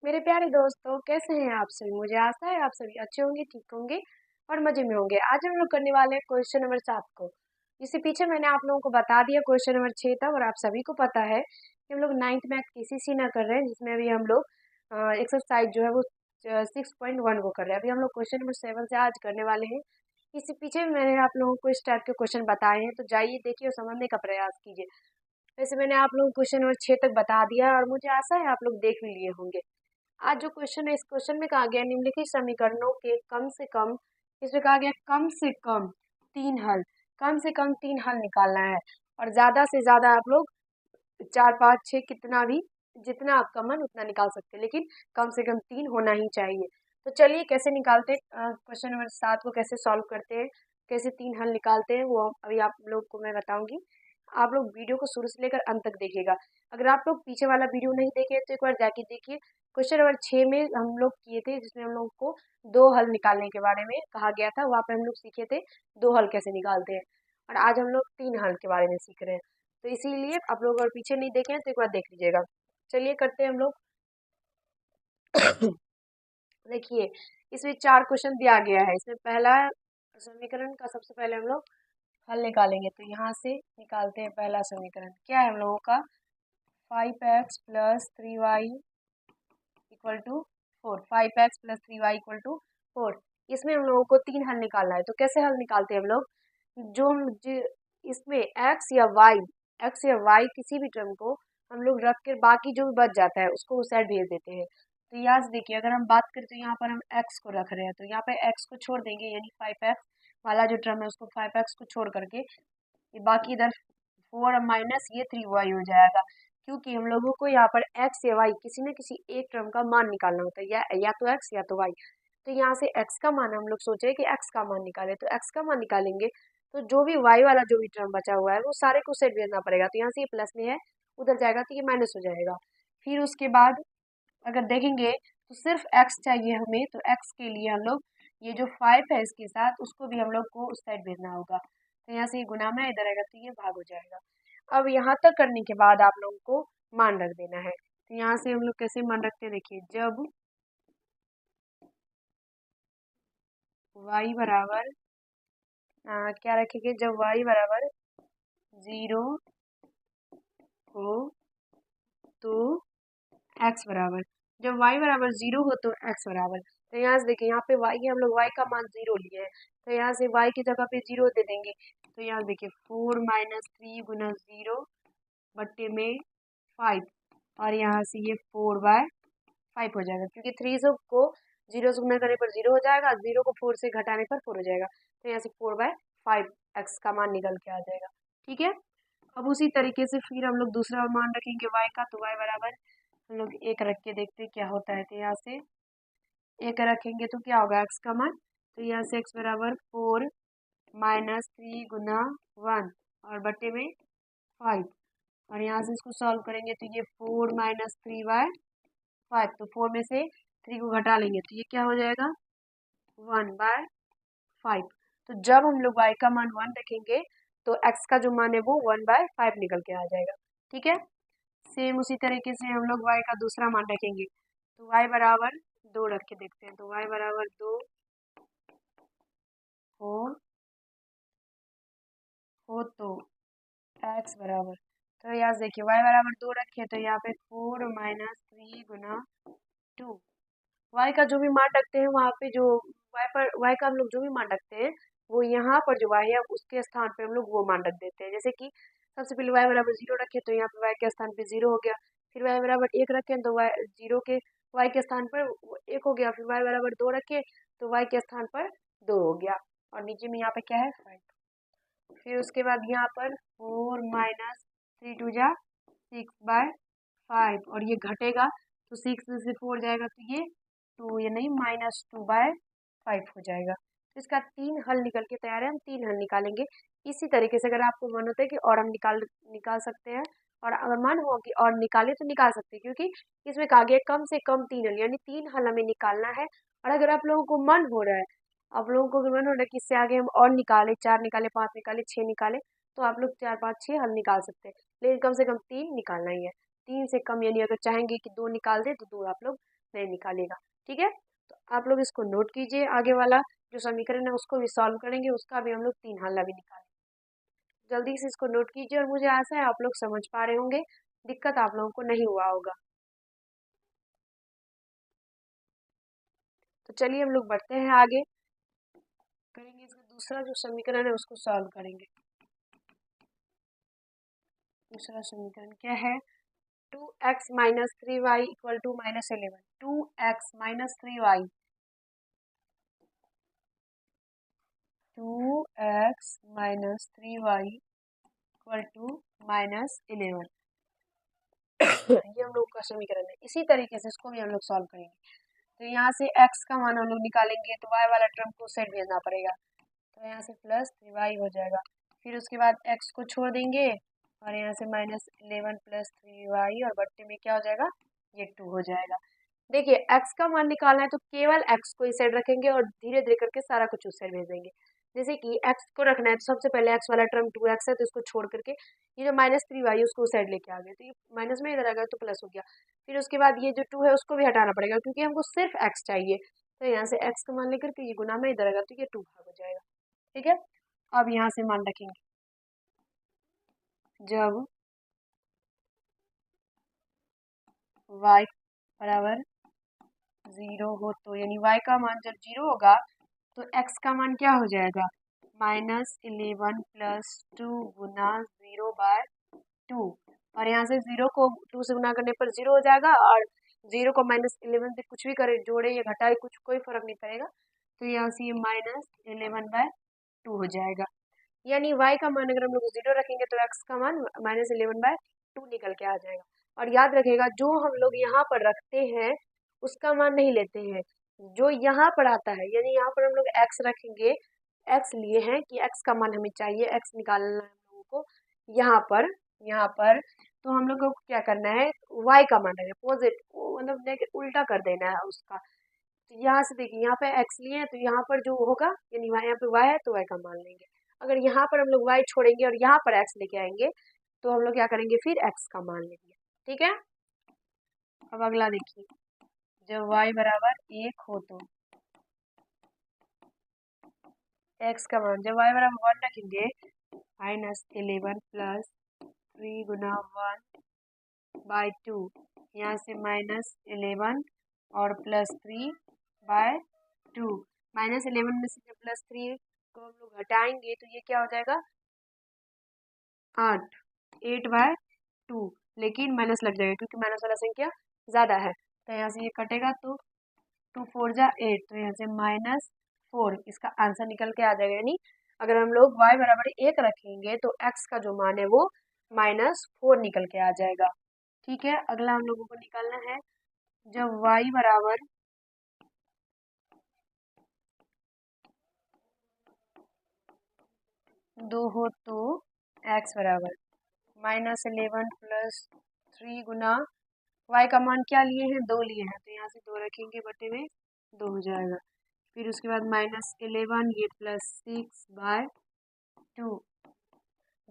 मेरे प्यारे दोस्तों, कैसे हैं आप सभी। मुझे आशा है आप सभी अच्छे होंगे, ठीक होंगे और मजे में होंगे। आज हम लोग करने वाले हैं क्वेश्चन नंबर 7 को। इससे पीछे मैंने आप लोगों को बता दिया क्वेश्चन नंबर 6 तक, और आप सभी को पता है कि हम लोग 9th मैथ केसीसी ना कर रहे हैं, जिसमें अभी हम लोग एक्सरसाइज जो है वो 6.1 को कर रहे हैं। अभी हम लोग क्वेश्चन नंबर 7 से आज करने वाले हैं। इससे पीछे भी मैंने आप लोगों को इस टाइप के क्वेश्चन बताए हैं, तो जाइए देखिए और समझने का प्रयास कीजिए। वैसे मैंने आप लोगों को क्वेश्चन नंबर 6 तक बता दिया है और मुझे आशा है आप लोग देख भी लिए होंगे। आज जो क्वेश्चन है, इस क्वेश्चन में कहा गया निम्नलिखित समीकरणों के कम से कम, इसमें कहा गया कम से कम 3 हल, कम से कम 3 हल निकालना है। और ज्यादा से ज्यादा आप लोग 4 5 6 कितना भी, जितना आपका मन उतना निकाल सकते हैं, लेकिन कम से कम 3 होना ही चाहिए। तो चलिए कैसे निकालते हैं, क्वेश्चन नंबर 7 को कैसे सॉल्व करते हैं, कैसे 3 हल निकालते हैं, वो अभी आप लोग को मैं बताऊंगी। आप लोग वीडियो को शुरू से लेकर अंत तक देखिएगा। अगर आप लोग पीछे वाला वीडियो नहीं देखे तो एक बार जाके देखिए। क्वेश्चन नंबर 6 में हम लोग किए थे, जिसमें हम लोग को 2 हल निकालने के बारे में कहा गया था। वहाँ पे हम लोग सीखे थे 2 हल कैसे निकालते हैं, और आज हम लोग 3 हल के बारे में सीख रहे हैं। तो इसीलिए आप लोग अगर पीछे नहीं देखे हैं तो एक बार देख लीजिएगा। चलिए करते हैं हम लोग। देखिए, इसमें 4 क्वेश्चन दिया गया है। इसमें पहला समीकरण का सबसे पहले हम लोग हल निकालेंगे। तो यहाँ से निकालते हैं। पहला समीकरण क्या है हम लोगों का, 5x + 3y equal to 4। 5x + 3y = 4। इसमें हम लोगों को 3 हल निकालना है। तो कैसे हल निकालते हैं हम लोग, जो हम इसमें एक्स या वाई किसी भी टर्म को हम लोग रख कर बाकी जो भी बच जाता है उसको उस साइड भेज देते हैं। तो यहाँ से देखिए, अगर हम बात करें तो यहाँ पर हम एक्स को रख रहे हैं, तो यहाँ पे एक्स को छोड़ देंगे, यानी 5x वाला जो टर्म है उसको 5x को छोड़ करके ये बाकी इधर 4 माइनस ये 3y हो जाएगा। क्योंकि हम लोगों को यहाँ पर x या y किसी न किसी एक टर्म का मान निकालना होता है, या तो x या तो y। तो यहाँ से x का मान हम लोग सोचे कि x का मान निकाले, तो x का मान निकालेंगे तो जो भी y वाला जो भी टर्म बचा हुआ है वो सारे को सेट भेजना पड़ेगा। तो यहाँ से ये प्लस में है, उधर जाएगा तो ये माइनस हो जाएगा। फिर उसके बाद अगर देखेंगे तो सिर्फ x चाहिए हमें, तो x के लिए हम लोग ये जो 5 है इसके साथ उसको भी हम लोग को उस साइड भेजना होगा। तो यहाँ से ये गुना में इधर आएगा तो ये भाग हो जाएगा। अब यहाँ तक करने के बाद आप लोगों को मान रख देना है। तो यहाँ से हम लोग कैसे मान रखते हैं, देखिए, जब y बराबर क्या रखेंगे, जब y बराबर 0 हो तो x बराबर, जब y बराबर 0 हो तो x बराबर। तो यहाँ से देखिए, यहाँ पे y है, हम लोग y का मान 0 लिए हैं, तो यहाँ से y की जगह पे 0 दे देंगे। तो यहाँ देखिए 4 - 3 × 0 बट्टे में 5, और यहाँ से ये 4/5 हो जाएगा, क्योंकि 3 को 0 से गुना करने पर 0 हो जाएगा, 0 को 4 से घटाने पर 4 हो जाएगा। तो यहाँ से 4/5 x का मान निकल के आ जाएगा। ठीक है। अब उसी तरीके से फिर हम लोग दूसरा मान रखेंगे y का। तो y बराबर हम लोग 1 रख के देखते हैं क्या होता है। तो यहाँ से 1 रखेंगे तो क्या होगा x का मान, तो यहाँ से x बराबर 4 - 3 × 1 और बट्टे में 5, और यहाँ से इसको सॉल्व करेंगे तो ये 4 - 3/5, तो 4 में से 3 को घटा लेंगे तो ये क्या हो जाएगा, 1/5। तो जब हम लोग y का मान 1 रखेंगे तो x का जो मान है वो 1/5 निकल के आ जाएगा। ठीक है। सेम उसी तरीके से हम लोग y का दूसरा मान रखेंगे। तो y बराबर 2 रख के देखते हैं। तो y बराबर 2 हो तो x बराबर, तो यहाँ से देखिए y बराबर 2 रखे तो यहाँ पे 4 - 3 × 2। y का जो भी मान रखते हैं वहाँ पे जो y का हम लोग जो भी मान रखते हैं वो यहाँ पर जो y है उसके स्थान पे हम लोग वो मान रख देते हैं। जैसे कि सबसे पहले y बराबर 0 रखे तो यहाँ पे y के स्थान पे 0 हो गया। फिर y बराबर 1 रखे तो y 0 के y के स्थान पर 1 हो गया। फिर y बराबर 2 रखे तो y के स्थान पर 2 हो गया, और नीचे में यहाँ पे क्या है, 5। फिर उसके बाद यहाँ पर 4 - 3 2 जा 6/5, और ये घटेगा तो 6 में से 4 जाएगा तो ये 2, ये नहीं, -2/5 हो जाएगा। तो इसका 3 हल निकल के तैयार है। हम 3 हल निकालेंगे। इसी तरीके से अगर आपको मन होता है कि और हम निकाल सकते हैं, और अगर मन हो कि और निकाले तो निकाल सकते हैं, क्योंकि इसमें कहा गया कम से कम 3 हल, यानी 3 हल हमें निकालना है। और अगर आप लोगों को मन हो रहा है, आप लोगों को मन हो रहा है कि इससे आगे हम और निकाले, 4 निकाले, 5 निकाले, 6 निकाले, तो आप लोग 4 5 6 हल निकाल सकते हैं। लेकिन कम से कम 3 निकालना ही है। 3 से कम, यानी अगर चाहेंगे कि 2 निकाल दे तो 2 आप लोग नहीं निकालेगा। ठीक है, तो आप लोग इसको नोट कीजिए। आगे वाला जो समीकरण है उसको भी सॉल्व करेंगे, उसका भी हम लोग 3 हल भी निकालेंगे। जल्दी से इसको नोट कीजिए और मुझे आशा है आप लोग समझ पा रहे होंगे, दिक्कत आप लोगों को नहीं हुआ होगा। तो चलिए हम लोग बढ़ते हैं आगे, करेंगे इसका दूसरा जो समीकरण है उसको सॉल्व करेंगे। दूसरा समीकरण क्या है, 2x minus 3y equal to minus 11। 2x minus 3y 2x minus 3y equal to minus 11 ये हम लोग का समीकरण है। इसी तरीके से इसको भी हम लोग सॉल्व करेंगे। तो यहाँ से x का मान हम लोग निकालेंगे तो y वाला टर्म को साइड भेजना पड़ेगा, तो यहाँ से प्लस 3y हो जाएगा। फिर उसके बाद x को छोड़ देंगे और यहाँ से माइनस 11 प्लस 3y और बट्टे में क्या हो जाएगा, ये 2 हो जाएगा। देखिए x का मान निकालना है तो केवल x को इस साइड रखेंगे और धीरे धीरे करके सारा कुछ उस साइड भेज देंगे। जैसे कि x को रखना है तो सबसे पहले x वाला टर्म 2x है तो इसको छोड़ करके ये जो माइनस 3y है उसको उस साइड लेके आ गए, तो ये माइनस में इधर आ गया तो प्लस हो गया। फिर उसके बाद ये जो 2 है उसको भी हटाना पड़ेगा क्योंकि हमको सिर्फ x चाहिए, तो यहाँ से x का मान लेकर के ये गुना में इधर आ गया तो ये 2 भाग हो जाएगा। ठीक है, अब यहाँ से मान रखेंगे, जब y बराबर 0 हो तो यानी y का मान जब 0 होगा तो x का मान क्या हो जाएगा, माइनस 11 प्लस 2 गुना 0/2। और यहाँ से 0 को 2 से गुना करने पर 0 हो जाएगा और 0 को माइनस 11 से कुछ भी करे, जोड़े या घटाए, कुछ कोई फर्क नहीं पड़ेगा, तो यहाँ से ये माइनस 11/2 हो जाएगा। यानी y का मान अगर हम लोग 0 रखेंगे तो x का मान माइनस 11/2 निकल के आ जाएगा। और याद रखेगा जो हम लोग यहाँ पर रखते हैं उसका मान नहीं लेते हैं, जो यहाँ पर आता है, यानी यहाँ पर हम लोग x रखेंगे, x लिए हैं कि x का मान हमें चाहिए, x निकालना है हम लोगों को यहाँ पर तो हम लोगों को क्या करना है, y का मान है पॉजिटिव, मतलब उल्टा कर देना है उसका। तो यहाँ से देखिए यहाँ पे x लिए हैं तो यहाँ पर जो होगा यानी यहाँ पे y है तो y का मान लेंगे। अगर यहाँ पर हम लोग y छोड़ेंगे और यहाँ पर x लेके आएंगे तो हम लोग क्या करेंगे, फिर x का मान लेंगे। ठीक है, अब अगला देखिए, जब y बराबर 1 हो तो x का मान, जब y बराबर 1 रखेंगे माइनस 11 प्लस 3 गुना 1/2, यहाँ से माइनस 11 और प्लस 3/2। माइनस 11 में से जब प्लस 3 को हम लोग हटाएंगे तो ये क्या हो जाएगा, 8/2, लेकिन माइनस लग जाएगा क्योंकि माइनस वाला संख्या ज़्यादा है, तो यहाँ से ये कटेगा तो 2 4 जा 8, तो यहाँ से -4 इसका आंसर निकल के आ जाएगा। यानी अगर हम लोग y बराबर 1 रखेंगे तो x का जो मान है वो -4 निकल के आ जाएगा। ठीक है, अगला हम लोगों को निकालना है, जब y बराबर 2 हो तो x बराबर -11 प्लस 3 गुना y का मान क्या लिए हैं, 2 लिए हैं, तो यहाँ से 2 रखेंगे बटे में 2 हो जाएगा। फिर उसके बाद -11 ये प्लस 6/2,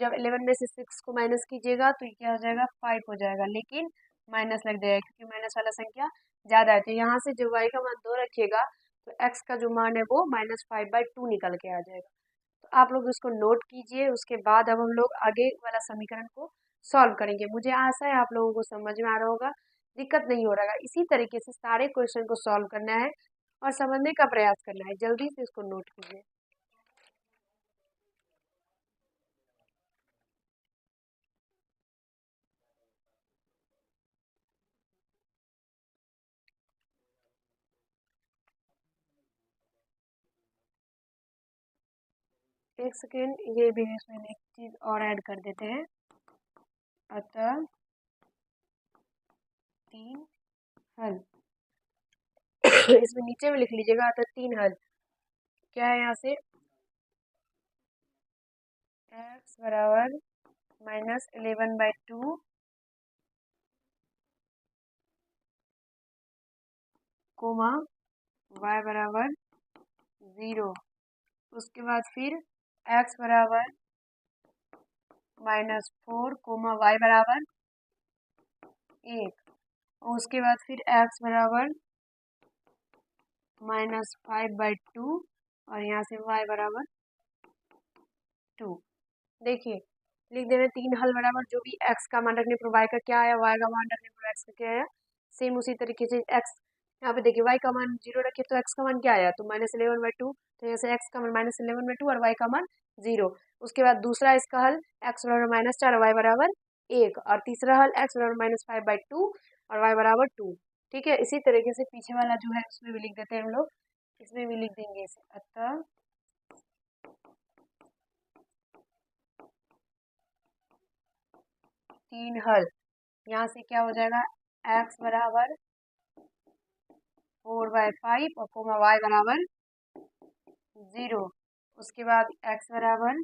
जब 11 में से 6 को माइनस कीजिएगा तो ये क्या हो जाएगा, 5 हो जाएगा, लेकिन माइनस लग जाएगा क्योंकि माइनस वाला संख्या ज़्यादा है। तो यहाँ से जब y का मान 2 रखिएगा तो x का जो मान है वो -5/2 निकल के आ जाएगा। तो आप लोग इसको नोट कीजिए, उसके बाद अब हम लोग आगे वाला समीकरण को सॉल्व करेंगे। मुझे आशा है आप लोगों को समझ में आ रहा होगा, दिक्कत नहीं हो रहा है। इसी तरीके से सारे क्वेश्चन को सॉल्व करना है और समझने का प्रयास करना है। जल्दी से इसको नोट कीजिए। एक सेकेंड, ये भी इसमें एक चीज़ और ऐड कर देते हैं। अतः 3 हल इसमें नीचे में लिख लीजिएगा, अतः 3 हल क्या है, यहाँ से x बराबर -11/2 कोमा y बराबर 0, उसके बाद फिर x बराबर -4 कोमा y बराबर 1, और उसके बाद फिर x बराबर -5/2 और यहाँ से y बराबर 2। देखिए लिख दे रहे हैं 3 हल बराबर जो भी x का मान रखने पर y का क्या आया, y का मान रखने पर x का क्या आया। सेम उसी तरीके से x यहाँ पे देखिए y का मान 0 रखे तो x का मान क्या आया, तो -11/2। तो यहाँ से x का मान -11/2 और y का मान 0। उसके बाद दूसरा इसका हल x बराबर -4 और y बराबर 1 और तीसरा हल x बराबर -5/2 और y बराबर 2। ठीक है, इसी तरीके से पीछे वाला जो है उसमें भी लिख देते हैं हम लोग, इसमें भी लिख देंगे इसे। अतः 3 हल, यहाँ से क्या हो जाएगा x बराबर 4/5 और कोमा y बराबर 0। उसके बाद x बराबर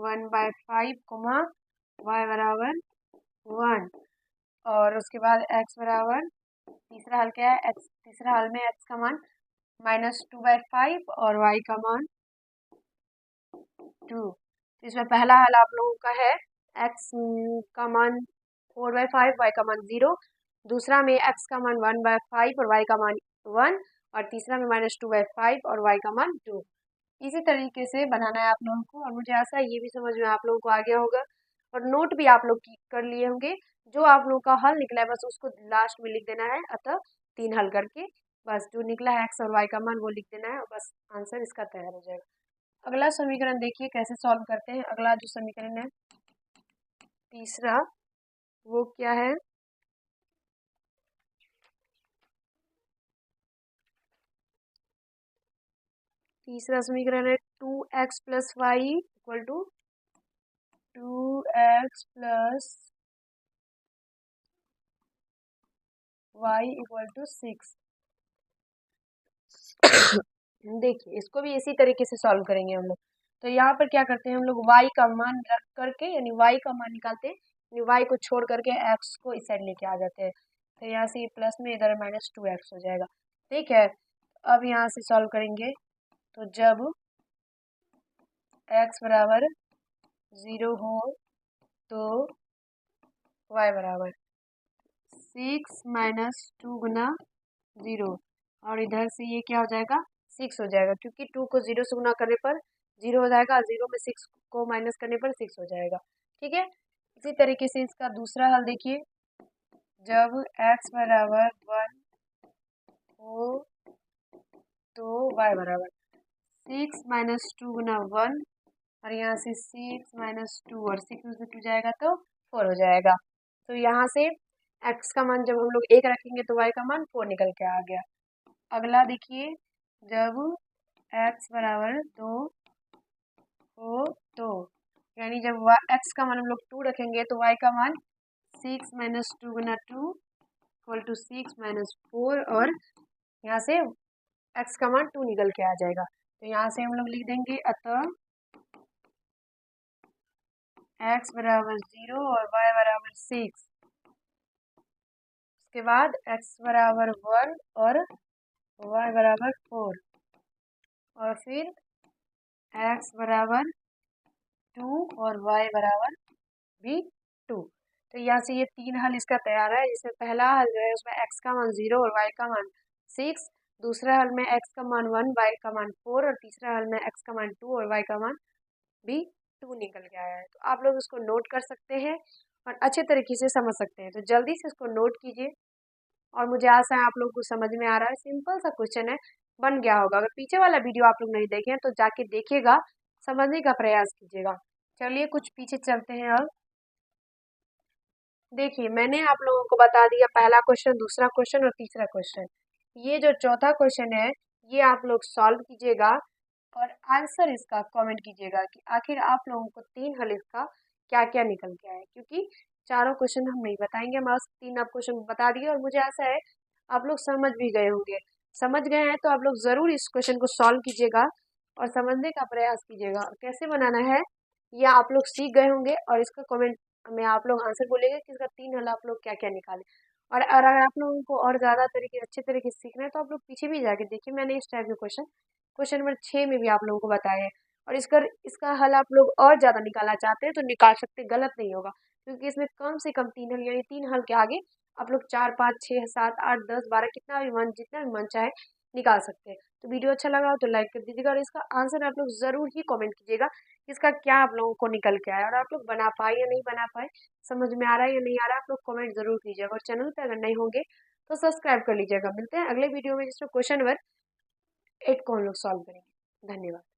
1/5 कोमा y बराबर 1 और उसके बाद x बराबर तीसरा हल क्या है, x तीसरा हल में x का मान -2/5 और y का मान 2। तो इसमें पहला हल आप लोगों का है x का मान 4/5 y का मान 0, दूसरा में x का मान 1/5 और y का मान 1 और तीसरा में -2/5 और y का मान 2। इसी तरीके से बनाना है आप लोगों को और मुझे आशा है ये भी समझ में आप लोगों को आ गया होगा और नोट भी आप लोग कर लिए होंगे। जो आप लोगों का हल निकला है बस उसको लास्ट में लिख देना है। अतः 3 हल करके बस जो निकला है x और y का मान वो लिख देना है और बस आंसर इसका तैयार हो जाएगा। अगला समीकरण देखिए कैसे सॉल्व करते हैं। अगला जो समीकरण है तीसरा वो क्या है, तीसरा समीकरण है 2x + y equal to 2x + y equal to 6। देखिए इसको भी इसी तरीके से सॉल्व करेंगे हम लोग। तो यहाँ पर क्या करते हैं हम लोग y का मान रख करके यानी y का मान निकालते हैं, यानी y को छोड़ करके x को इस साइड लेके आ जाते हैं। तो यहाँ से प्लस में इधर -2x हो जाएगा। ठीक है, अब यहाँ से सॉल्व करेंगे तो जब x बराबर 0 हो तो y बराबर 6 - 2 गुना 0 और इधर से ये क्या हो जाएगा 6 हो जाएगा, क्योंकि 2 को 0 से गुना करने पर 0 हो जाएगा, 0 में 6 को माइनस करने पर 6 हो जाएगा। ठीक है, इसी तरीके से इसका दूसरा हल देखिए, जब x बराबर 1 हो तो y बराबर 6 - 2 गुना 1 और यहाँ से 6 - 2 और 6 में से 2 जाएगा तो 4 हो जाएगा। तो यहाँ से x का मान जब हम लोग 1 रखेंगे तो y का मान 4 निकल के आ गया। अगला देखिए, जब x बराबर 2 हो तो यानी जब x का मान हम लोग 2 रखेंगे तो y का मान 6 - 2 गुना 2 इक्वल टू 6 - 4 और यहाँ से x का मान 2 निकल के आ जाएगा। तो यहाँ से हम लोग लिख देंगे अतः x बराबर 0 और y बराबर 6। उसके बाद x बराबर 1 और y बराबर 4 और फिर x बराबर 2 और y बराबर भी 2। तो यहाँ से ये 3 हल इसका तैयार है, जिसमें पहला हल जो है उसमें x का मान 0 और y का मान 6, दूसरा हल में x का मान 1 y का मान 4 और तीसरा हल में x का मान 2 और y का मान भी 2 निकल के आया है। तो आप लोग इसको नोट कर सकते हैं और अच्छे तरीके से समझ सकते हैं। तो जल्दी से इसको नोट कीजिए और मुझे आशा है आप लोग को समझ में आ रहा है। सिंपल सा क्वेश्चन है, बन गया होगा। अगर पीछे वाला वीडियो आप लोग नहीं देखे हैं तो जाके देखिएगा, समझने का प्रयास कीजिएगा। चलिए कुछ पीछे चलते हैं। अब देखिए मैंने आप लोगों को बता दिया पहला क्वेश्चन, दूसरा क्वेश्चन और तीसरा क्वेश्चन। ये जो चौथा क्वेश्चन है ये आप लोग सॉल्व कीजिएगा और आंसर इसका कमेंट कीजिएगा कि आखिर आप लोगों को 3 हल इसका क्या क्या निकल के आए, क्योंकि चारों क्वेश्चन हम नहीं बताएंगे, हम बस 3 आप क्वेश्चन बता दिए और मुझे आशा है आप लोग समझ भी गए होंगे। समझ गए हैं तो आप लोग ज़रूर इस क्वेश्चन को सॉल्व कीजिएगा और समझने का प्रयास कीजिएगा और कैसे बनाना है यह आप लोग सीख गए होंगे और इसका कमेंट में आप लोग आंसर बोलेंगे कि इसका 3 हल आप लोग क्या क्या निकाले। और अगर आप लोगों को और ज़्यादा तरीके अच्छे तरीके से सीखना है तो आप लोग पीछे भी जाके देखिए, मैंने इस टाइप के क्वेश्चन नंबर 6 में भी आप लोगों को बताया है और इसका हल आप लोग और ज़्यादा निकालना चाहते हैं तो निकाल सकते, गलत नहीं होगा, क्योंकि इसमें कम से कम 3 हल यानी 3 हल के आगे आप लोग 4 5 6 7 8 10 12 कितना भी मन जितना भी मन चाहे निकाल सकते हैं। तो वीडियो अच्छा लगा हो तो लाइक कर दीजिएगा और इसका आंसर आप लोग ज़रूर ही कमेंट कीजिएगा कि इसका क्या आप लोगों को निकल के आया और आप लोग बना पाए या नहीं बना पाए, समझ में आ रहा है या नहीं आ रहा है, आप लोग कमेंट ज़रूर कीजिएगा और चैनल पे अगर नहीं होंगे तो सब्सक्राइब कर लीजिएगा। मिलते हैं अगले वीडियो में जिसमें क्वेश्चन नंबर 8 को हम लोग सॉल्व करेंगे। धन्यवाद।